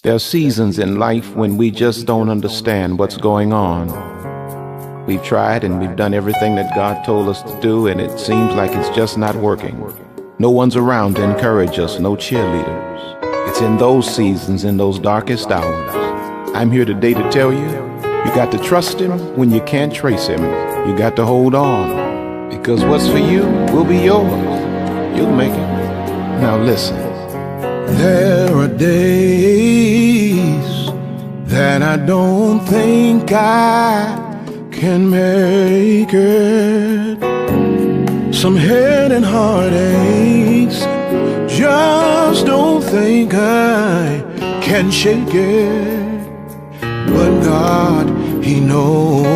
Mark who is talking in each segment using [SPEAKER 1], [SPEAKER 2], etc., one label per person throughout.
[SPEAKER 1] There are seasons in life when we just don't understand what's going on. We've tried and we've done everything that God told us to do, and it seems like it's just not working. No one's around to encourage us, no cheerleaders. It's in those seasons, in those darkest hours. I'm here today to tell you, you got to trust Him when you can't trace Him. You got to hold on, because what's for you will be yours. You'll make it. Now listen.
[SPEAKER 2] There are days that I don't think I can make it. Some head and heartaches, just don't think I can shake it. But God, He knows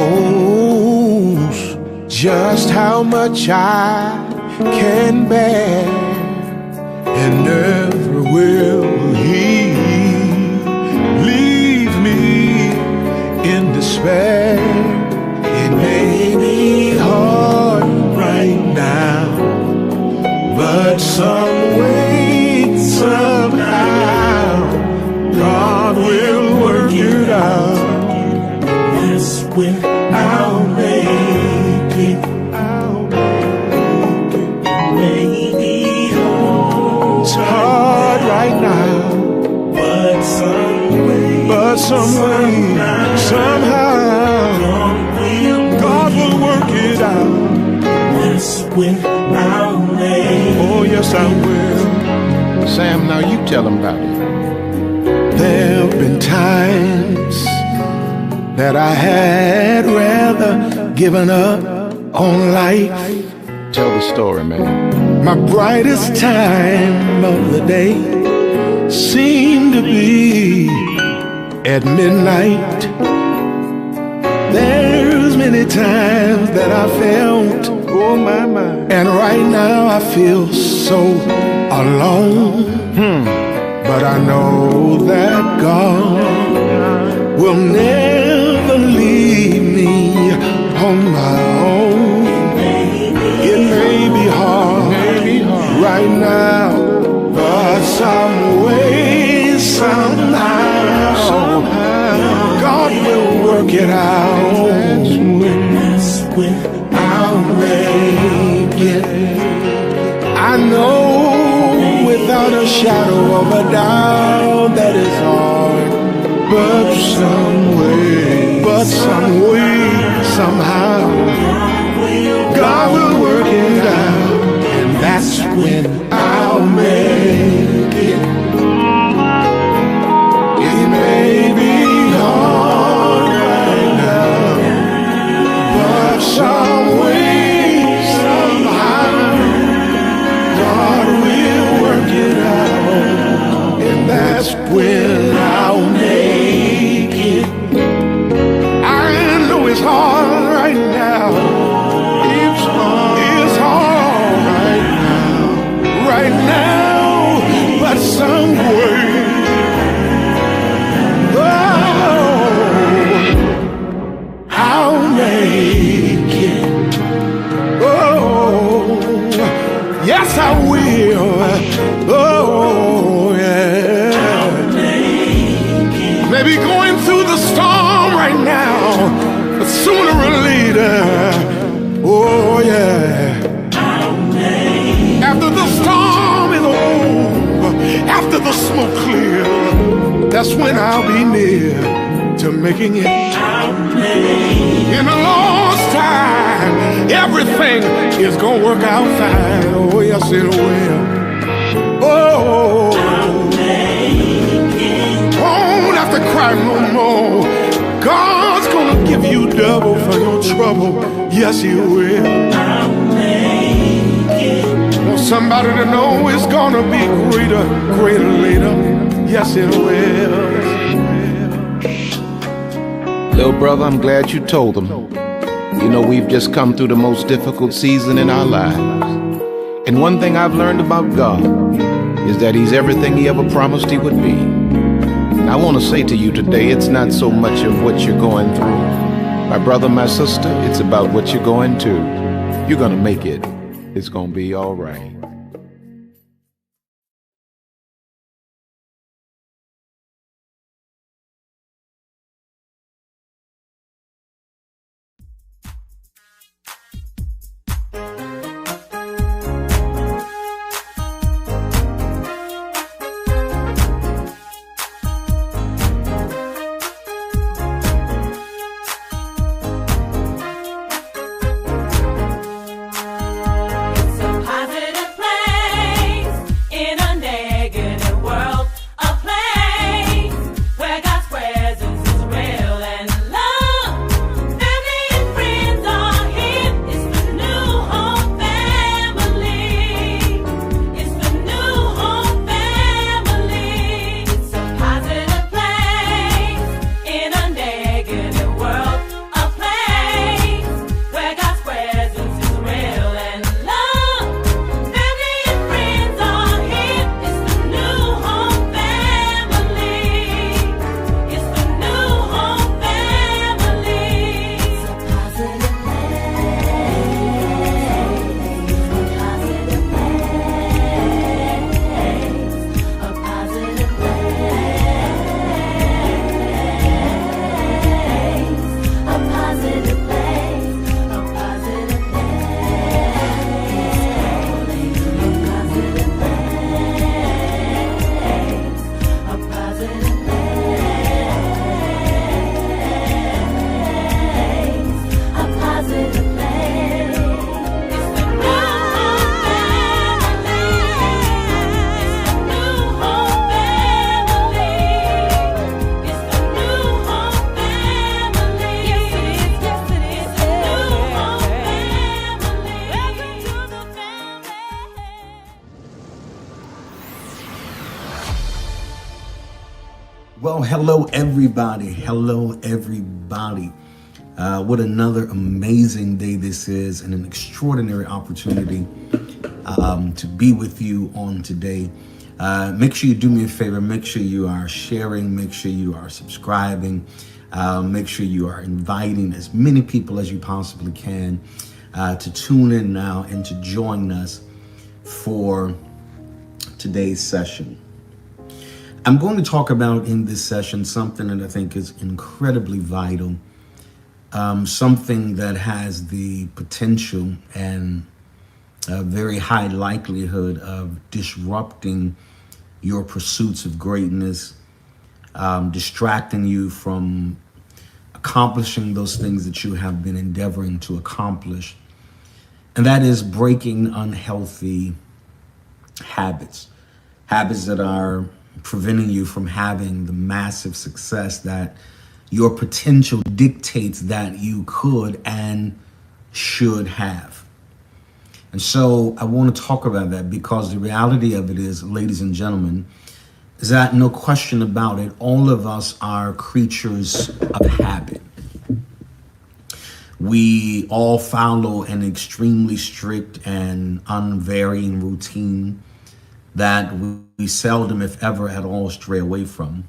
[SPEAKER 2] just how much I can bear, and never will He leave me in despair. It may be hard right now, but some way, somehow, God will work it out. Yes, when I'll make it. It's hard right now, but some way, somehow, God will work it out. Yes, when I'll make. Oh, yes, I will.
[SPEAKER 1] Sam, now you tell them about it.
[SPEAKER 2] There have been times that I had rather given up on life.
[SPEAKER 1] Tell the story, man.
[SPEAKER 2] My brightest time of the day seemed to be at midnight. There's many times that I felt, oh my, and right now I feel so alone. But I know that God will never leave me on my own. It may be hard right now, but some way, somehow, God will work it out. That's when I'll make it. I know without a shadow of a doubt that it's hard, but some way, somehow, God will work it out, and that's when I'll make it. It may be hard right now, but some way, somehow, God will work it out, and that's when I'll make it. I know it's hard right now. Right now, but some way, oh, I'll make it. Oh, yes, I will. Oh, yeah. I'll make it. Maybe going through the storm right now, but sooner or later, oh, yeah. After the storm is over, after the smoke clears, that's when I'll be near to making it. In a long time, everything is gonna work out fine. Oh, yes, it will. Oh, won't have to cry no more. God's gonna give you double for your trouble. Yes, He will. Somebody to know it's gonna be greater later. Yes, it will.
[SPEAKER 1] Little brother, I'm glad you told them. You know, we've just come through the most difficult season in our lives. And one thing I've learned about God is that He's everything He ever promised He would be. And I want to say to you today, it's not so much of what you're going through. My brother, my sister, it's about what you're going to. You're gonna make it. It's gonna be all right.
[SPEAKER 3] Hello, everybody. Hello, everybody. What another amazing day this is, and an extraordinary opportunity to be with you on today. Make sure you do me a favor. Make sure you are sharing. Make sure you are subscribing. Make sure you are inviting as many people as you possibly can to tune in now and to join us for today's session. I'm going to talk about in this session something that I think is incredibly vital, something that has the potential and a very high likelihood of disrupting your pursuits of greatness, distracting you from accomplishing those things that you have been endeavoring to accomplish. And that is breaking unhealthy habits that are preventing you from having the massive success that your potential dictates that you could and should have. And so I want to talk about that because the reality of it is, ladies and gentlemen, is that no question about it, all of us are creatures of habit. We all follow an extremely strict and unvarying routine that we seldom, if ever at all, stray away from.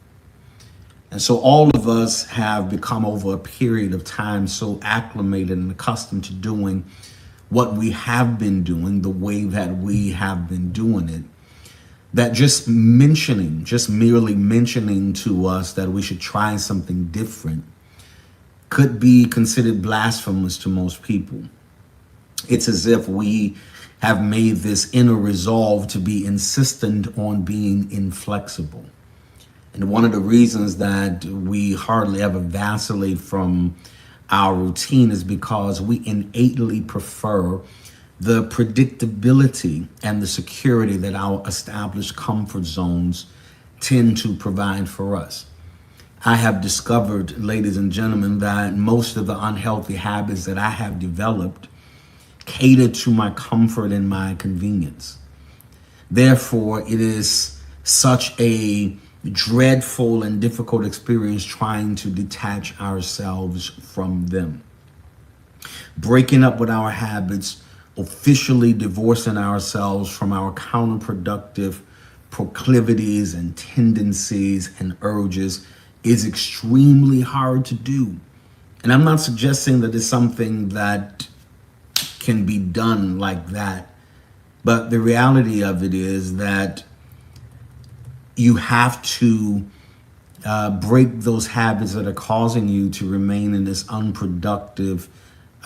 [SPEAKER 3] And so all of us have become over a period of time so acclimated and accustomed to doing what we have been doing the way that we have been doing it, that just merely mentioning to us that we should try something different could be considered blasphemous to most people. It's as if we have made this inner resolve to be insistent on being inflexible. And one of the reasons that we hardly ever vacillate from our routine is because we innately prefer the predictability and the security that our established comfort zones tend to provide for us. I have discovered, ladies and gentlemen, that most of the unhealthy habits that I have developed cater to my comfort and my convenience. Therefore, it is such a dreadful and difficult experience trying to detach ourselves from them. Breaking up with our habits, officially divorcing ourselves from our counterproductive proclivities and tendencies and urges is extremely hard to do. And I'm not suggesting that it's something that can be done like that. But the reality of it is that you have to break those habits that are causing you to remain in this unproductive,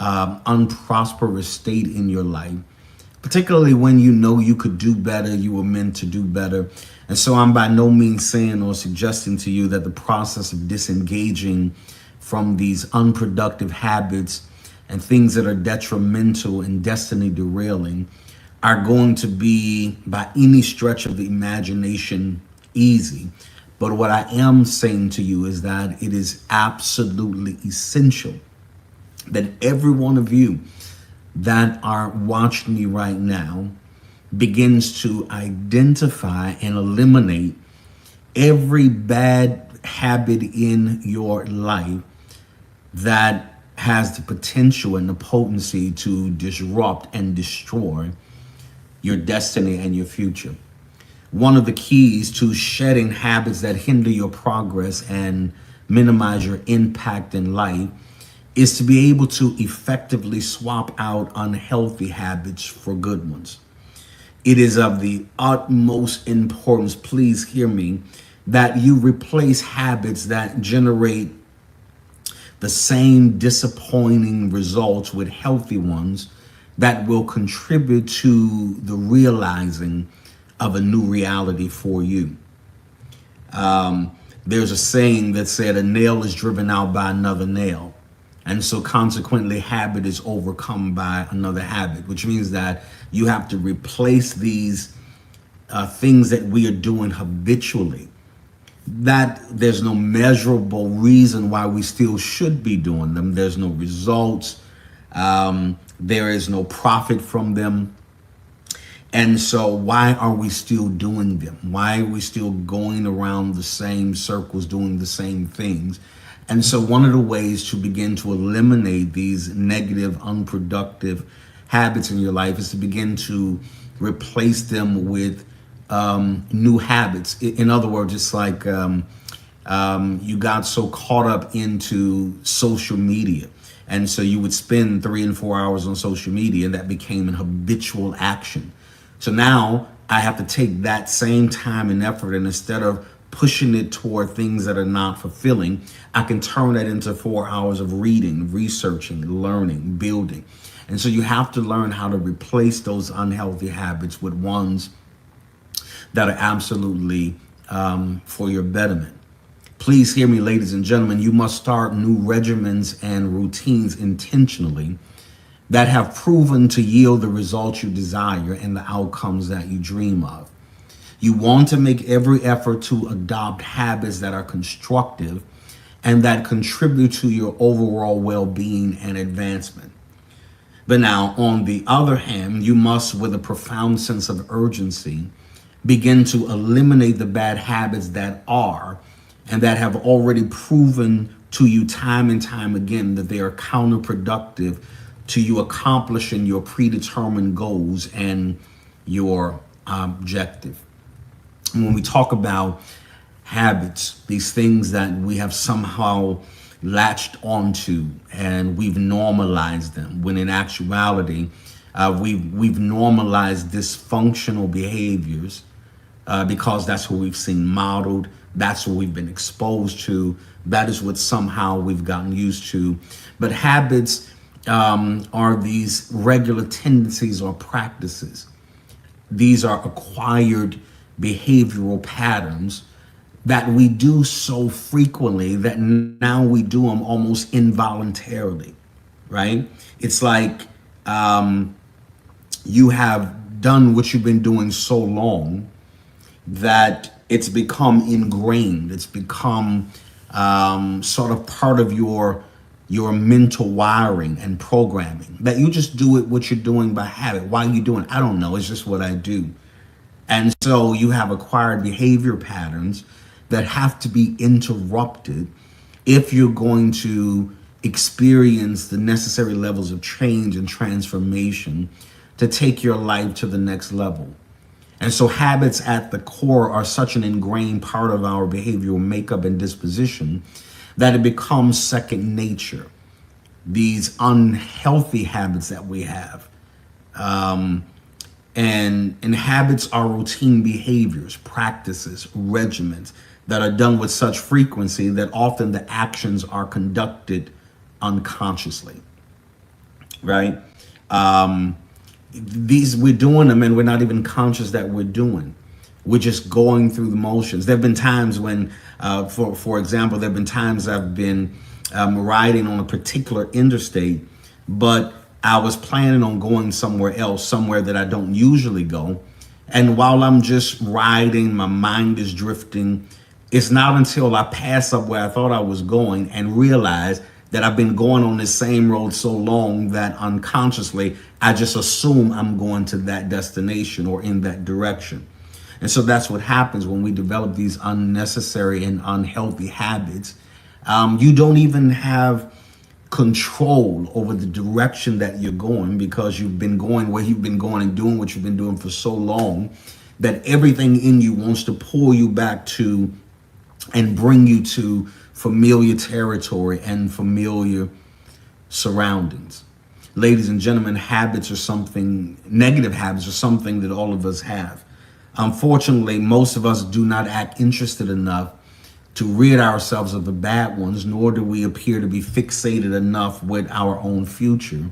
[SPEAKER 3] unprosperous state in your life, particularly when you know you could do better, you were meant to do better. And so I'm by no means saying or suggesting to you that the process of disengaging from these unproductive habits and things that are detrimental and destiny derailing are going to be, by any stretch of the imagination, easy. But what I am saying to you is that it is absolutely essential that every one of you that are watching me right now begins to identify and eliminate every bad habit in your life that has the potential and the potency to disrupt and destroy your destiny and your future. One of the keys to shedding habits that hinder your progress and minimize your impact in life is to be able to effectively swap out unhealthy habits for good ones. It is of the utmost importance, please hear me, that you replace habits that generate the same disappointing results with healthy ones that will contribute to the realizing of a new reality for you. There's a saying that said a nail is driven out by another nail. And so consequently, habit is overcome by another habit, which means that you have to replace these things that we are doing habitually, that there's no measurable reason why we still should be doing them. There's no results. There is no profit from them. And so why are we still doing them? Why are we still going around the same circles, doing the same things? And so one of the ways to begin to eliminate these negative, unproductive habits in your life is to begin to replace them with new habits. In other words, it's like you got so caught up into social media. And so you would spend 3 and 4 hours on social media, and that became an habitual action. So now I have to take that same time and effort, and instead of pushing it toward things that are not fulfilling, I can turn that into 4 hours of reading, researching, learning, building. And so you have to learn how to replace those unhealthy habits with ones that are absolutely for your betterment. Please hear me, ladies and gentlemen. You must start new regimens and routines intentionally that have proven to yield the results you desire and the outcomes that you dream of. You want to make every effort to adopt habits that are constructive and that contribute to your overall well-being and advancement. But now, on the other hand, you must, with a profound sense of urgency, begin to eliminate the bad habits that are and that have already proven to you time and time again that they are counterproductive to you accomplishing your predetermined goals and your objective. And when we talk about habits, these things that we have somehow latched onto and we've normalized them, when in actuality, we've normalized dysfunctional behaviors because that's what we've seen modeled. That's what we've been exposed to. That is what somehow we've gotten used to. But habits are these regular tendencies or practices. These are acquired behavioral patterns that we do so frequently that now we do them almost involuntarily, right? It's like you have done what you've been doing so long that it's become ingrained. It's become sort of part of your mental wiring and programming, that you just do it, what you're doing by habit. Why are you doing it? I don't know. It's just what I do. And so you have acquired behavior patterns that have to be interrupted if you're going to experience the necessary levels of change and transformation to take your life to the next level. And so habits at the core are such an ingrained part of our behavioral makeup and disposition that it becomes second nature. These unhealthy habits that we have. And habits are routine behaviors, practices, regimens that are done with such frequency that often the actions are conducted unconsciously, right? We're doing them and we're not even conscious that we're doing. We're just going through the motions. There have been times when, for example, there have been times I've been riding on a particular interstate, but I was planning on going somewhere else, somewhere that I don't usually go. And while I'm just riding, my mind is drifting. It's not until I pass up where I thought I was going and realize that I've been going on this same road so long that unconsciously I just assume I'm going to that destination or in that direction. And so that's what happens when we develop these unnecessary and unhealthy habits. You don't even have control over the direction that you're going because you've been going where you've been going and doing what you've been doing for so long that everything in you wants to pull you back to and bring you to familiar territory and familiar surroundings. Ladies and gentlemen, habits are something, negative habits are something that all of us have. Unfortunately, most of us do not act interested enough to rid ourselves of the bad ones, nor do we appear to be fixated enough with our own future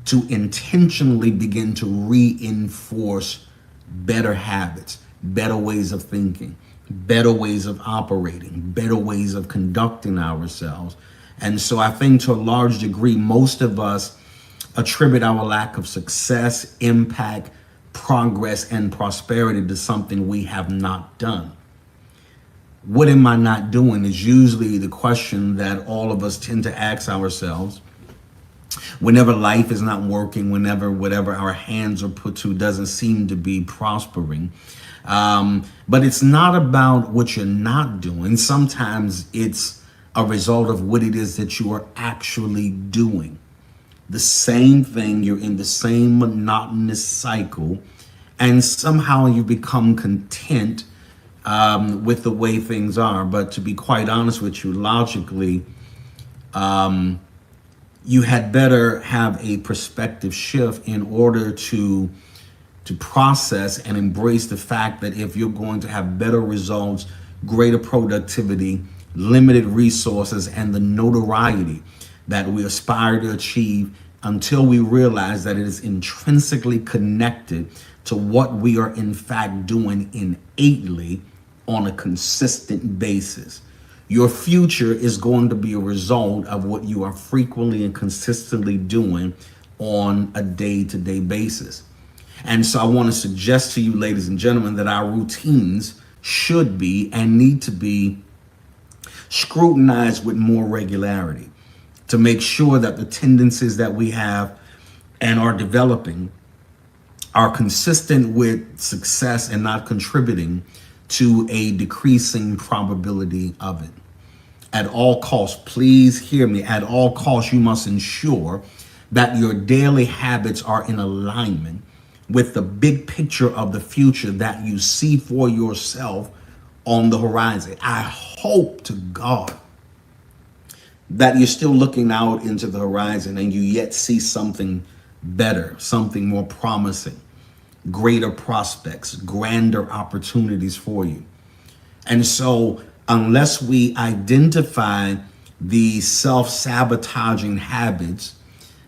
[SPEAKER 3] to intentionally begin to reinforce better habits, better ways of thinking, better ways of operating, better ways of conducting ourselves. And so I think to a large degree, most of us attribute our lack of success, impact, progress, and prosperity to something we have not done. What am I not doing is usually the question that all of us tend to ask ourselves. Whenever life is not working, whenever whatever our hands are put to doesn't seem to be prospering. But it's not about what you're not doing. Sometimes it's a result of what it is that you are actually doing. The same thing, you're in the same monotonous cycle, and somehow you become content with the way things are. But to be quite honest with you, logically, you had better have a perspective shift in order to process and embrace the fact that if you're going to have better results, greater productivity, limited resources, and the notoriety that we aspire to achieve, until we realize that it is intrinsically connected to what we are in fact doing innately on a consistent basis. Your future is going to be a result of what you are frequently and consistently doing on a day-to-day basis. And so I want to suggest to you, ladies and gentlemen, that our routines should be and need to be scrutinized with more regularity to make sure that the tendencies that we have and are developing are consistent with success and not contributing to a decreasing probability of it. At all costs, please hear me, at all costs, you must ensure that your daily habits are in alignment with the big picture of the future that you see for yourself on the horizon. I hope to God that you're still looking out into the horizon and you yet see something better, something more promising, greater prospects, grander opportunities for you. And so unless we identify the self-sabotaging habits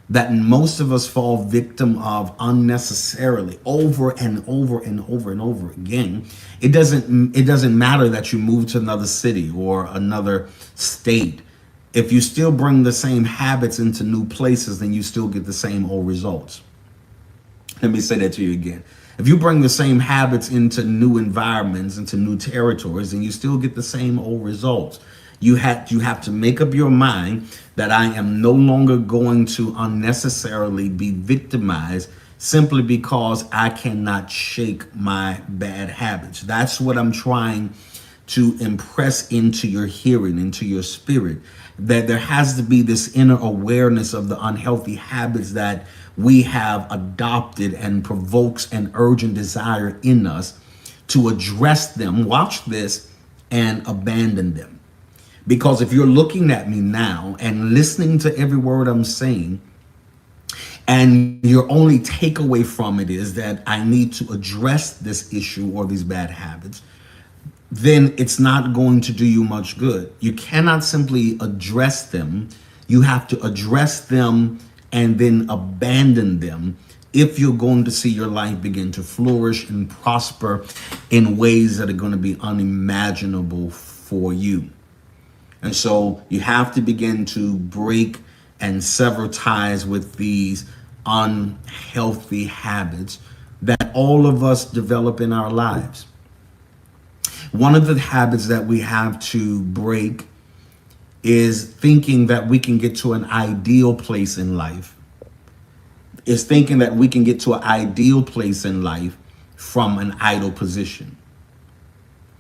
[SPEAKER 3] that most of us fall victim of unnecessarily over and over and over and over again, it doesn't matter that you move to another city or another state. If you still bring the same habits into new places, then you still get the same old results. Let me say that to you again. If you bring the same habits into new environments, into new territories, then you still get the same old results. You have to make up your mind that I am no longer going to unnecessarily be victimized simply because I cannot shake my bad habits. That's what I'm trying to impress into your hearing, into your spirit, that there has to be this inner awareness of the unhealthy habits that we have adopted and provokes an urgent desire in us to address them, watch this, and abandon them. Because if you're looking at me now and listening to every word I'm saying, and your only takeaway from it is that I need to address this issue or these bad habits, then it's not going to do you much good. You cannot simply address them. You have to address them and then abandon them if you're going to see your life begin to flourish and prosper in ways that are going to be unimaginable for you. And so you have to begin to break and sever ties with these unhealthy habits that all of us develop in our lives. One of the habits that we have to break is thinking that we can get to an ideal place in life. Is thinking that we can get to an ideal place in life from an idle position.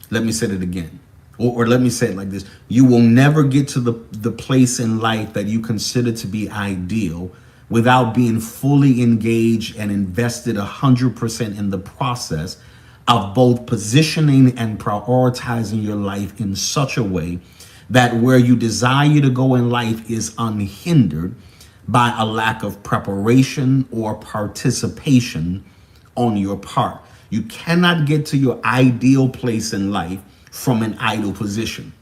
[SPEAKER 3] Let me say it again. Or let me say it like this. You will never get to the place in life that you consider to be ideal without being fully engaged and invested 100% in the process of both positioning and prioritizing your life in such a way that where you desire to go in life is unhindered by a lack of preparation or participation on your part. You cannot get to your ideal place in life from an idle position.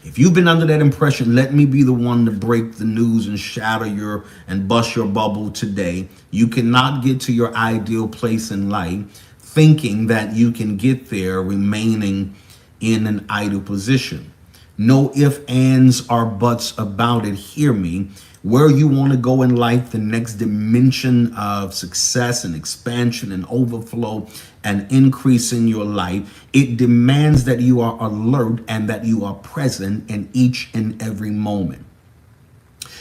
[SPEAKER 3] If you've been under that impression, let me be the one to break the news and shatter and bust your bubble today. You cannot get to your ideal place in life thinking that you can get there remaining in an idle position. No ifs, ands, or buts about it. Hear me. Where you want to go in life, the next dimension of success and expansion and overflow and increase in your life, it demands that you are alert and that you are present in each and every moment.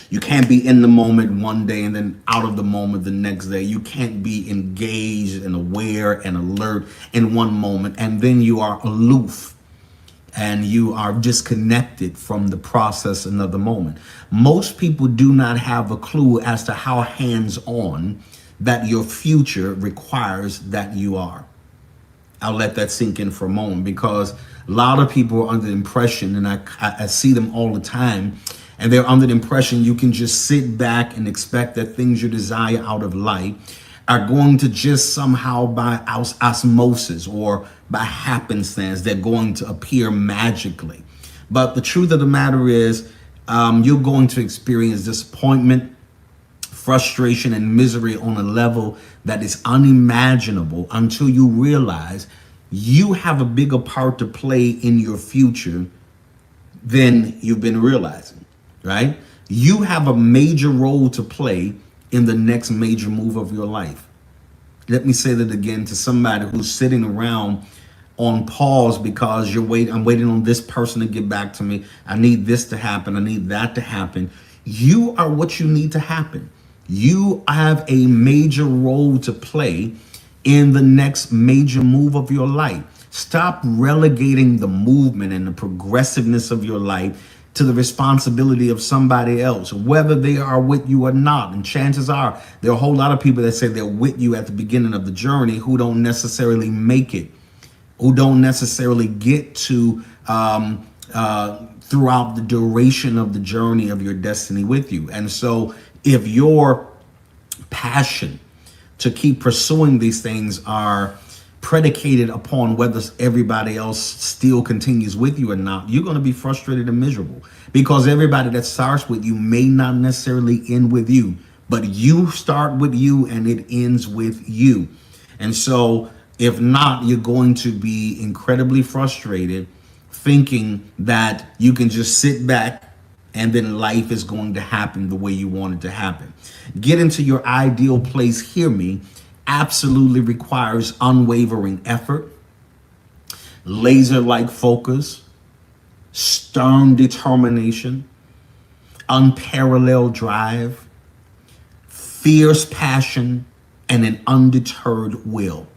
[SPEAKER 3] You can't be in the moment one day and then out of the moment the next day. You can't be engaged and aware and alert in one moment and then you are aloof and you are disconnected from the process another moment. Most people do not have a clue as to how hands-on that your future requires that you are. I'll let that sink in for a moment, because a lot of people are under the impression, and I see them all the time, and they're under the impression you can just sit back and expect that things you desire out of life are going to just somehow by osmosis or by happenstance, they're going to appear magically. But the truth of the matter is, you're going to experience disappointment, frustration, and misery on a level that is unimaginable until you realize you have a bigger part to play in your future than you've been realizing, right? You have a major role to play in the next major move of your life. Let me say that again to somebody who's sitting around on pause because I'm waiting on this person to get back to me. I need this to happen. I need that to happen. You are what you need to happen. You have a major role to play in the next major move of your life. Stop relegating the movement and the progressiveness of your life to the responsibility of somebody else, whether they are with you or not. And chances are there are a whole lot of people that say they're with you at the beginning of the journey who don't necessarily make it, who don't necessarily get to throughout the duration of the journey of your destiny with you. And so if your passion to keep pursuing these things are predicated upon whether everybody else still continues with you or not, you're going to be frustrated and miserable, because everybody that starts with you may not necessarily end with you, but you start with you and it ends with you. And so if not, you're going to be incredibly frustrated, thinking that you can just sit back and then life is going to happen the way you want it to happen. Get into your ideal place, hear me, absolutely requires unwavering effort, laser-like focus, stern determination, unparalleled drive, fierce passion, and an undeterred will.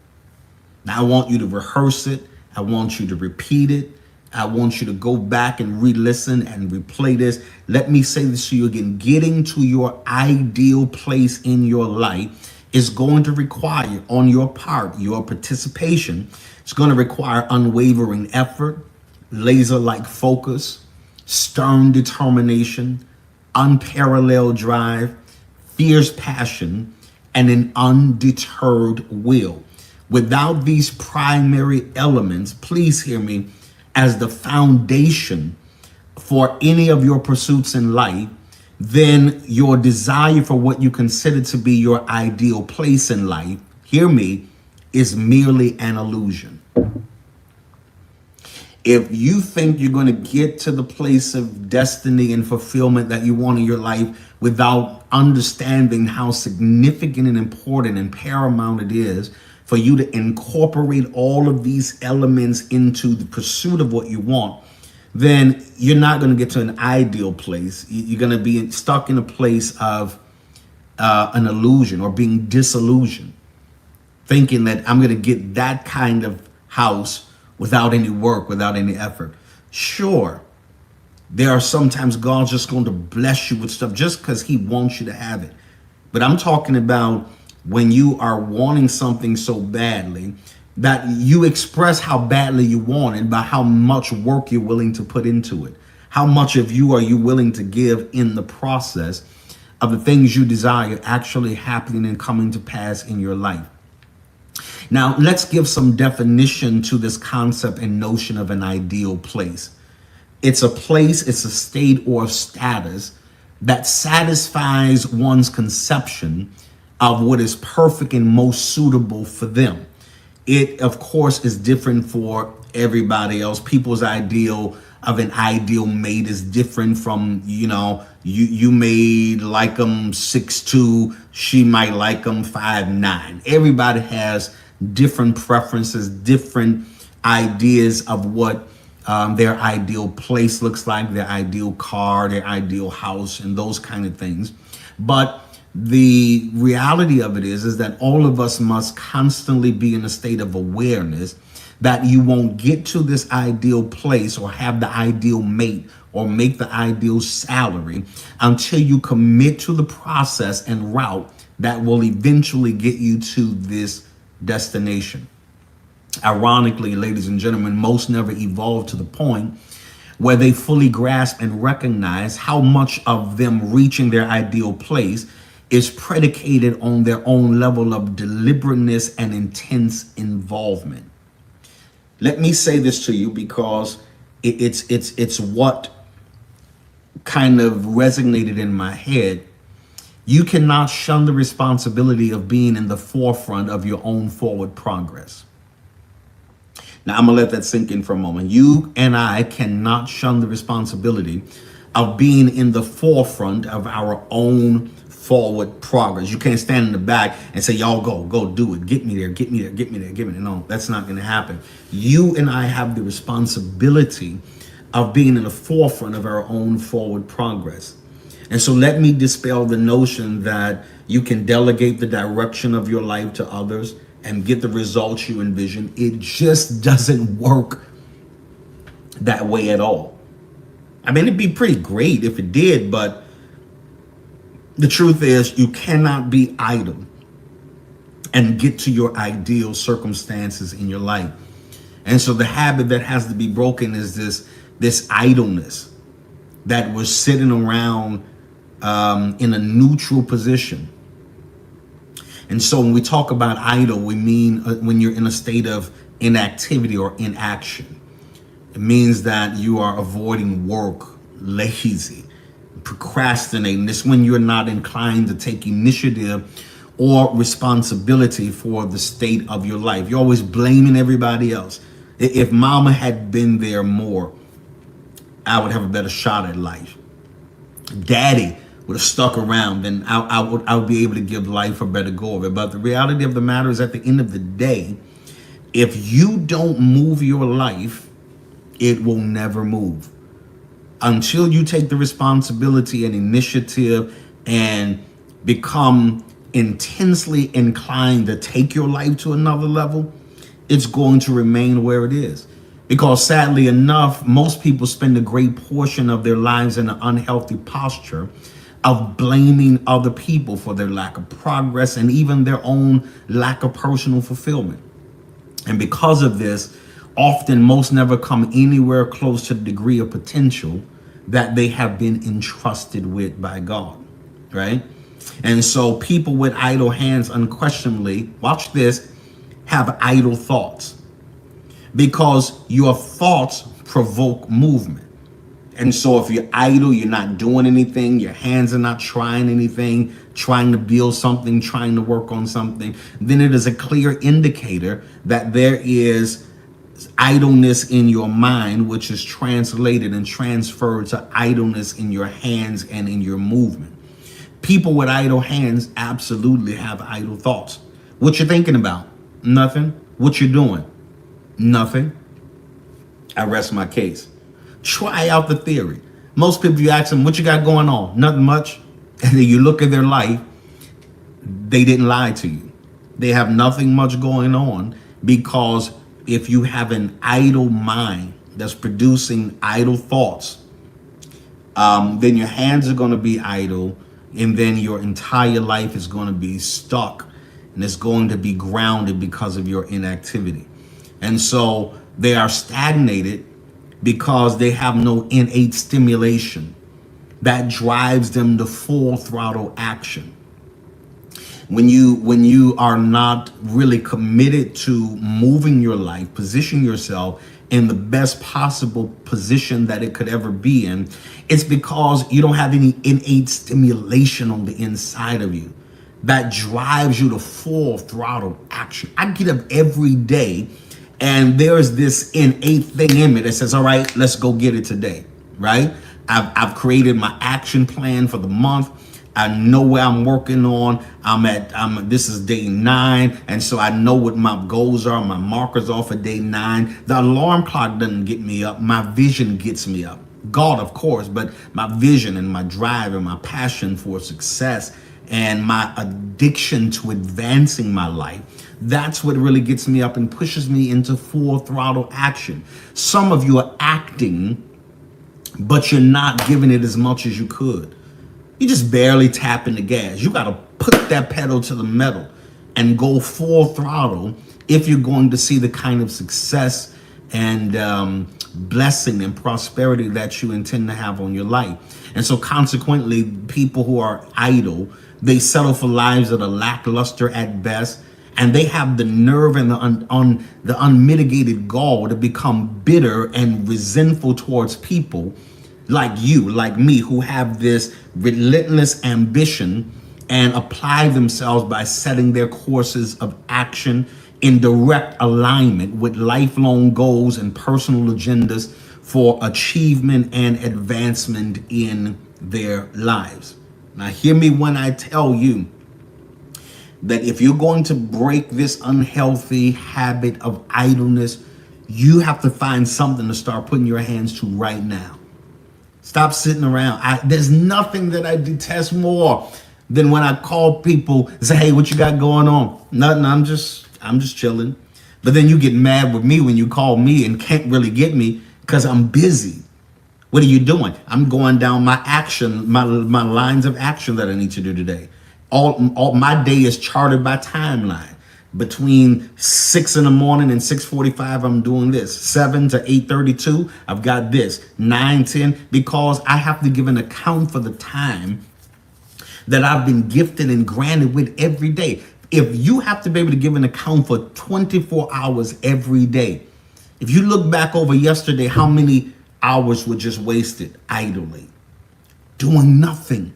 [SPEAKER 3] Now I want you to rehearse it. I want you to repeat it. I want you to go back and re-listen and replay this. Let me say this to you again. Getting to your ideal place in your life is going to require, on your part, your participation. It's going to require unwavering effort, laser-like focus, stern determination, unparalleled drive, fierce passion, and an undeterred will. Without these primary elements, please hear me, as the foundation for any of your pursuits in life, then your desire for what you consider to be your ideal place in life, hear me, is merely an illusion. If you think you're going to get to the place of destiny and fulfillment that you want in your life without understanding how significant and important and paramount it is for you to incorporate all of these elements into the pursuit of what you want, then you're not going to get to an ideal place. You're going to be stuck in a place of an illusion or being disillusioned, thinking that I'm going to get that kind of house without any work, without any effort. Sure, there are sometimes God's just going to bless you with stuff just because he wants you to have it. But I'm talking about when you are wanting something so badly that you express how badly you want it by how much work you're willing to put into it. How much of you are you willing to give in the process of the things you desire actually happening and coming to pass in your life? Now, let's give some definition to this concept and notion of an ideal place. It's a place, it's a state or status that satisfies one's conception of what is perfect and most suitable for them. It, of course, is different for everybody else. People's ideal of an ideal mate is different from, you may like them 6'2", she might like them 5'9". Everybody has different preferences, different ideas of what their ideal place looks like, their ideal car, their ideal house, and those kind of things. But the reality of it is that all of us must constantly be in a state of awareness that you won't get to this ideal place or have the ideal mate or make the ideal salary until you commit to the process and route that will eventually get you to this destination. Ironically, ladies and gentlemen, most never evolve to the point where they fully grasp and recognize how much of them reaching their ideal place is predicated on their own level of deliberateness and intense involvement. Let me say this to you because it's what kind of resonated in my head. You cannot shun the responsibility of being in the forefront of your own forward progress. Now, I'm going to let that sink in for a moment. You and I cannot shun the responsibility of being in the forefront of our own forward progress. You can't stand in the back and say, y'all go do it. Get me there, get me there, get me there, get me there. No, that's not going to happen. You and I have the responsibility of being in the forefront of our own forward progress. And so let me dispel the notion that you can delegate the direction of your life to others and get the results you envision. It just doesn't work that way at all. I mean, it'd be pretty great if it did, but the truth is you cannot be idle and get to your ideal circumstances in your life. And so the habit that has to be broken is this idleness that we're sitting around in a neutral position. And so when we talk about idle, we mean when you're in a state of inactivity or inaction. It means that you are avoiding work, lazy, procrastinating. This when you're not inclined to take initiative or responsibility for the state of your life. You're always blaming everybody else. If mama had been there more, I would have a better shot at life. Daddy would have stuck around, then I would be able to give life a better go of it. But the reality of the matter is, at the end of the day, if you don't move your life, it will never move. Until you take the responsibility and initiative and become intensely inclined to take your life to another level, it's going to remain where it is. Because sadly enough, most people spend a great portion of their lives in an unhealthy posture of blaming other people for their lack of progress and even their own lack of personal fulfillment. And because of this, often most never come anywhere close to the degree of potential that they have been entrusted with by God, right? And so people with idle hands unquestionably, watch this, have idle thoughts, because your thoughts provoke movement. And so if you're idle, you're not doing anything, your hands are not trying anything, trying to build something, trying to work on something, then it is a clear indicator that there is idleness in your mind, which is translated and transferred to idleness in your hands and in your movement. People with idle hands absolutely have idle thoughts. What you thinking about? Nothing. What you doing? Nothing. I rest my case. Try out the theory. Most people, you ask them, what you got going on? Nothing much. And then you look at their life, they didn't lie to you. They have nothing much going on, because if you have an idle mind that's producing idle thoughts, then your hands are going to be idle, and then your entire life is going to be stuck, and it's going to be grounded because of your inactivity. And so they are stagnated because they have no innate stimulation that drives them to full throttle action. When you are not really committed to moving your life, position yourself in the best possible position that it could ever be in, it's because you don't have any innate stimulation on the inside of you that drives you to full throttle action. I get up every day and there's this innate thing in me that says, all right, let's go get it today, right? I've created my action plan for the month. I know where I'm working on. This is day 9. And so I know what my goals are, my markers are for day 9. The alarm clock doesn't get me up. My vision gets me up. God, of course, but my vision and my drive and my passion for success and my addiction to advancing my life, that's what really gets me up and pushes me into full throttle action. Some of you are acting, but you're not giving it as much as you could. You just barely tapping the gas. You got to put that pedal to the metal and go full throttle if you're going to see the kind of success and blessing and prosperity that you intend to have on your life. And so consequently, people who are idle, they settle for lives that are lackluster at best, and they have the nerve and the unmitigated gall to become bitter and resentful towards people like you, like me, who have this relentless ambition and apply themselves by setting their courses of action in direct alignment with lifelong goals and personal agendas for achievement and advancement in their lives. Now, hear me when I tell you that if you're going to break this unhealthy habit of idleness, you have to find something to start putting your hands to right now. Stop sitting around. There's nothing that I detest more than when I call people and say, hey, what you got going on? Nothing, I'm just chilling. But then you get mad with me when you call me and can't really get me because I'm busy. What are you doing? I'm going down my action, my lines of action that I need to do today. All my day is charted by timeline. Between 6 in the morning and 6:45, I'm doing this. 7 to 8:32, I've got this. 9, 10, because I have to give an account for the time that I've been gifted and granted with every day. If you have to be able to give an account for 24 hours every day, if you look back over yesterday, how many hours were just wasted idly, doing nothing?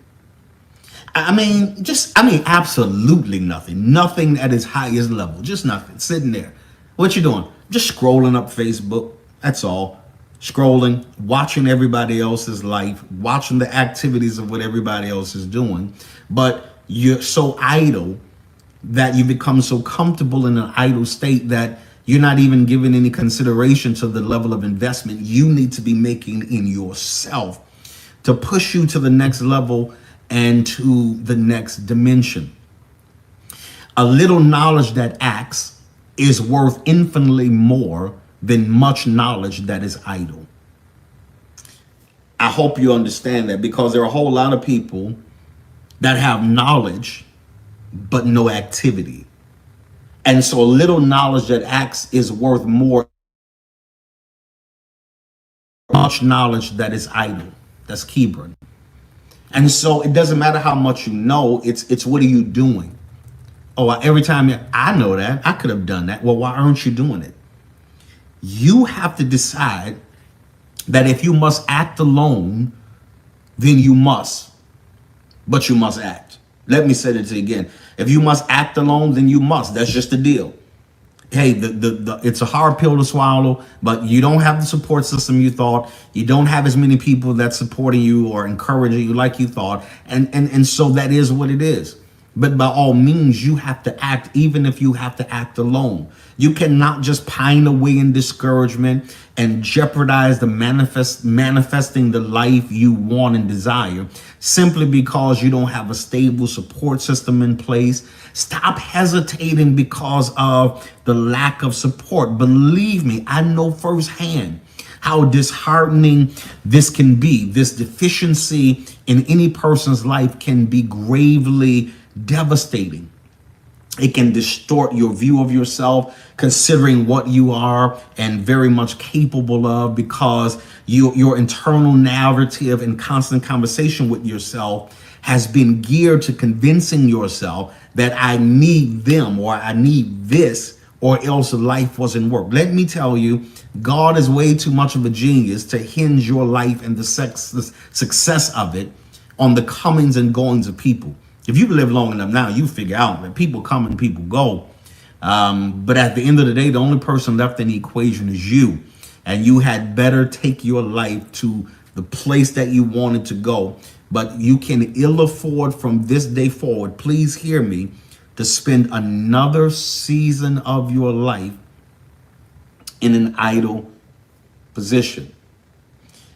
[SPEAKER 3] Absolutely nothing. Nothing at its highest level. Just nothing. Sitting there. What you doing? Just scrolling up Facebook. That's all. Scrolling, watching everybody else's life, watching the activities of what everybody else is doing. But you're so idle that you become so comfortable in an idle state that you're not even giving any consideration to the level of investment you need to be making in yourself to push you to the next level and to the next dimension. A little knowledge that acts is worth infinitely more than much knowledge that is idle. I hope you understand that, because there are a whole lot of people that have knowledge but no activity. And so a little knowledge that acts is worth more than much knowledge that is idle. That's Hebron. And so it doesn't matter how much you know, it's what are you doing? Oh, every time I know that, I could have done that. Well, why aren't you doing it? You have to decide that if you must act alone, then you must. But you must act. Let me say it to you again. If you must act alone, then you must. That's just the deal. Hey, it's a hard pill to swallow, but you don't have the support system you thought. You don't have as many people that's supporting you or encouraging you like you thought. And so that is what it is. But by all means, you have to act, even if you have to act alone. You cannot just pine away in discouragement and jeopardize the manifesting the life you want and desire simply because you don't have a stable support system in place. Stop hesitating because of the lack of support. Believe me, I know firsthand how disheartening this can be. This deficiency in any person's life can be gravely devastating. It can distort your view of yourself, considering what you are and very much capable of, because your internal narrative and constant conversation with yourself has been geared to convincing yourself that I need them or I need this or else life wasn't work. Let me tell you, God is way too much of a genius to hinge your life and the success of it on the comings and goings of people. If you live long enough now, you figure out that people come and people go. But at the end of the day, the only person left in the equation is you. And you had better take your life to the place that you wanted to go but you can ill afford from this day forward, please hear me, to spend another season of your life in an idle position.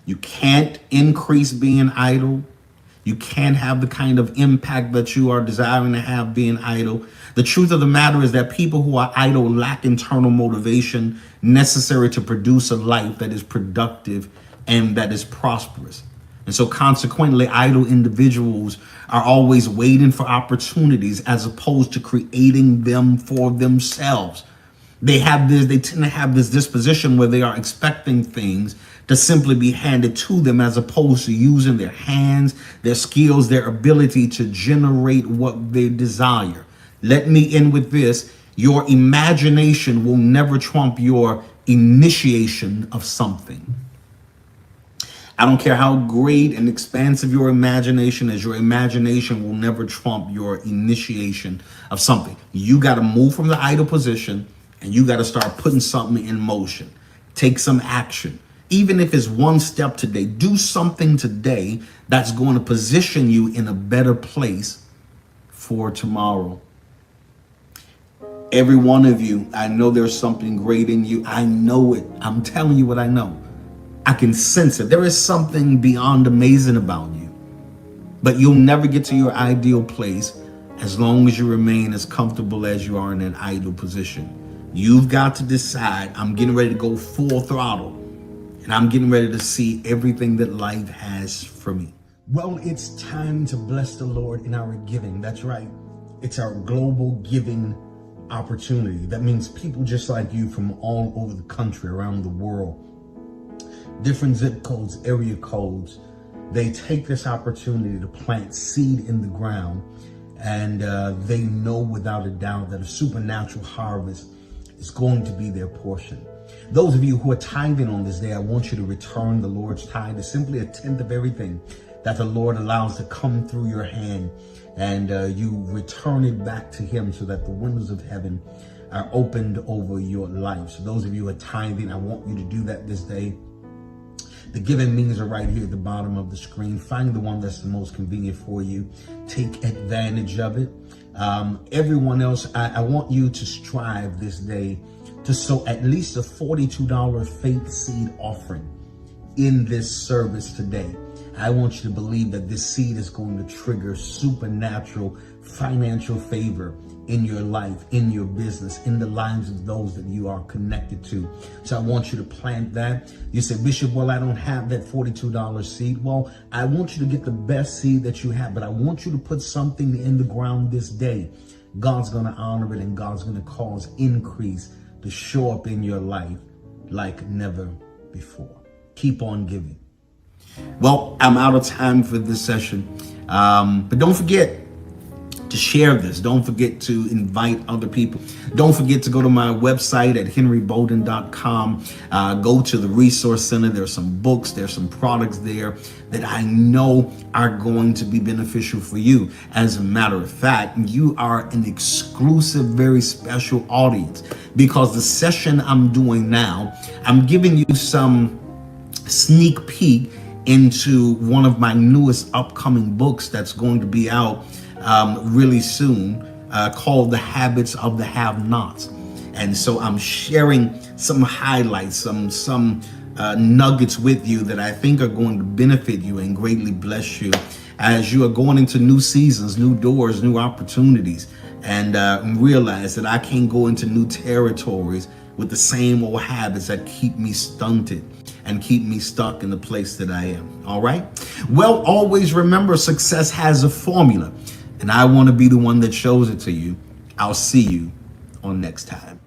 [SPEAKER 3] You can't increase being idle. You can't have the kind of impact that you are desiring to have being idle. The truth of the matter is that people who are idle lack internal motivation necessary to produce a life that is productive and that is prosperous. And so consequently, idle individuals are always waiting for opportunities as opposed to creating them for themselves. They tend to have this disposition where they are expecting things to simply be handed to them as opposed to using their hands, their skills, their ability to generate what they desire. Let me end with this. Your imagination will never trump your initiation of something. I don't care how great and expansive your imagination is, your imagination will never trump your initiation of something. You got to move from the idle position and you got to start putting something in motion. Take some action. Even if it's one step today, do something today that's going to position you in a better place for tomorrow. Every one of you, I know there's something great in you. I know it. I'm telling you what I know. I can sense it. There is something beyond amazing about you. But you'll never get to your ideal place as long as you remain as comfortable as you are in an idle position. You've got to decide, I'm getting ready to go full throttle. And I'm getting ready to see everything that life has for me. Well, it's time to bless the Lord in our giving. That's right. It's our global giving opportunity. That means people just like you from all over the country, around the world, different zip codes, area codes, they take this opportunity to plant seed in the ground, and they know without a doubt that a supernatural harvest is going to be their portion. Those of you who are tithing on this day, I want you to return the Lord's tithe. It's simply a tenth of everything that the Lord allows to come through your hand, and you return it back to him so that the windows of heaven are opened over your life. So those of you who are tithing, I want you to do that this day. The giving means are right here at the bottom of the screen. Find the one that's the most convenient for you. Take advantage of it. Everyone else, I want you to strive this day to sow at least a $42 faith seed offering in this service today. I want you to believe that this seed is going to trigger supernatural financial favor in your life, in your business, in the lives of those that you are connected to. So I want you to plant that. You say, Bishop, well, I don't have that $42 seed. Well, I want you to get the best seed that you have, but I want you to put something in the ground this day. God's going to honor it, and God's going to cause increase to show up in your life like never before. Keep on giving. Well, I'm out of time for this session, but don't forget to share this. Don't forget to invite other people. Don't forget to go to my website at henrybolden.com. Go to the resource center. There's some books, there's some products there that I know are going to be beneficial for you. As a matter of fact, you are an exclusive, very special audience, because the session I'm doing now, I'm giving you some sneak peek into one of my newest upcoming books that's going to be out really soon, called The Habits of the Have-Nots. And so I'm sharing some highlights, some nuggets with you that I think are going to benefit you and greatly bless you as you are going into new seasons, new doors, new opportunities, and realize that I can't go into new territories with the same old habits that keep me stunted and keep me stuck in the place that I am. All right? Well, always remember, success has a formula, and I want to be the one that shows it to you. I'll see you on next time.